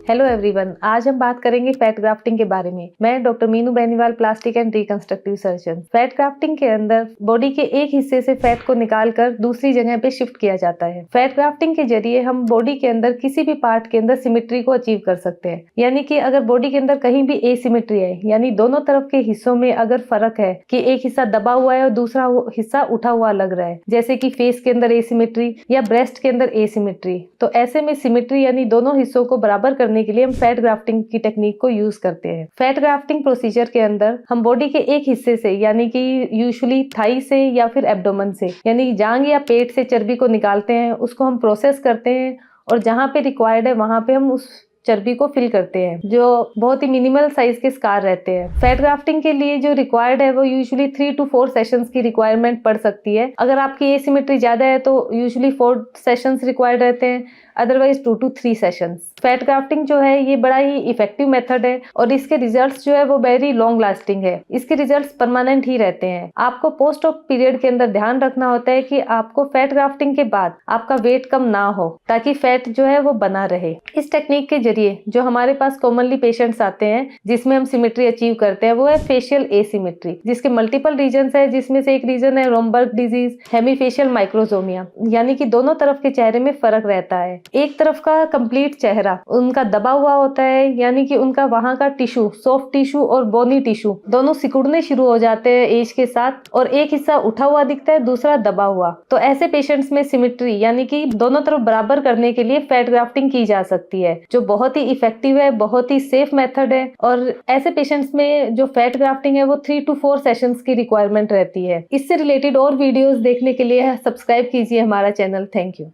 Hello everyone, आज हम बात करेंगे फैट ग्राफ्टिंग के बारे में। मैं doctor Meenu Beniwal, plastic and reconstructive surgeon. Fat grafting के अंदर बॉडी के एक हिस्से से फैट को निकालकर दूसरी जगह पे शिफ्ट किया जाता है। फैट ग्राफ्टिंग के जरिए हम बॉडी के अंदर किसी भी पार्ट के अंदर सिमेट्री को अचीव कर सकते हैं। यानी कि अगर बॉडी के अंदर कहीं भी एसिमेट्री है, यानी दोनों तरफ के हिस्सों में अगर फर्क है कि एक हिस्सा दबा हुआ है और दूसरा हिस्सा उठा हुआ लग रहा है, जैसे कि फेस के अंदर एसिमेट्री या ब्रेस्ट के अंदर एसिमेट्री, तो ऐसे में सिमेट्री यानी दोनों हिस्सों को बराबर करने के लिए हम फैट ग्राफ्टिंग की टेक्निक को यूज करते हैं। फैट ग्राफ्टिंग प्रोसीजर के अंदर हम बॉडी के एक हिस्से से, यानी कि यूजुअली थाई से या फिर एब्डोमेन से, यानी जांग या पेट से चर्बी को निकालते हैं, उसको हम प्रोसेस करते हैं और जहां पे रिक्वायर्ड है वहां पे हम उस चर्बी को फिल करते हैं, जो बहुत ही मिनिमल साइज के स्कार रहते हैं। फैट ग्राफ्टिंग के लिए जो रिक्वायर्ड है वो यूजुअली 3 to 4 सेशंस की रिक्वायरमेंट पड़ सकती है। अगर आपकी एसिमेट्री ज्यादा है तो यूजुअली 4 सेशंस रिक्वायर्ड रहते हैं, otherwise 2 to 3 sessions. Fat grafting जो है ये बड़ा ही इफेक्टिव मेथड है और इसके रिजल्ट्स जो है वो वेरी लॉन्ग लास्टिंग है। इसके रिजल्ट्स परमानेंट ही रहते हैं। आपको पोस्ट ऑप पीरियड के अंदर ध्यान रखना होता है कि आपको फैट ग्राफ्टिंग के बाद आपका वेट कम ना हो, ताकि फैट जो है वो बना रहे। इस टेक्निक के जरिए जो हमारे पास कॉमनली पेशेंट्स आते हैं जिसमें हम सिमेट्री अचीव करते हैं वो है फेशियल एसिमेट्री, जिसके मल्टीपल रीजन्स है, जिसमें से एक रीजन है रोमबर्ग डिजीज, हेमीफेशियल माइक्रोजोमिया, यानी कि दोनों तरफ के चेहरे में फर्क रहता है। एक तरफ का कंप्लीट चेहरा उनका दबा हुआ होता है, यानी कि उनका वहां का टिश्यू, सॉफ्ट टिश्यू और बोनी टिश्यू दोनों सिकुड़ने शुरू हो जाते हैं एज के साथ, और एक हिस्सा उठा हुआ दिखता है, दूसरा दबा हुआ। तो ऐसे पेशेंट्स में सिमेट्री यानी कि दोनों तरफ बराबर करने के लिए फैट ग्राफ्टिंग की जा सकती है, जो बहुत ही इफेक्टिव है, बहुत ही सेफ मेथड है। और ऐसे पेशेंट्स में जो फैट ग्राफ्टिंग है वो 3 to 4 सेशंस की रिक्वायरमेंट रहती है। इससे रिलेटेड और वीडियोस देखने के लिए सब्सक्राइब कीजिए हमारा चैनल। Thank you.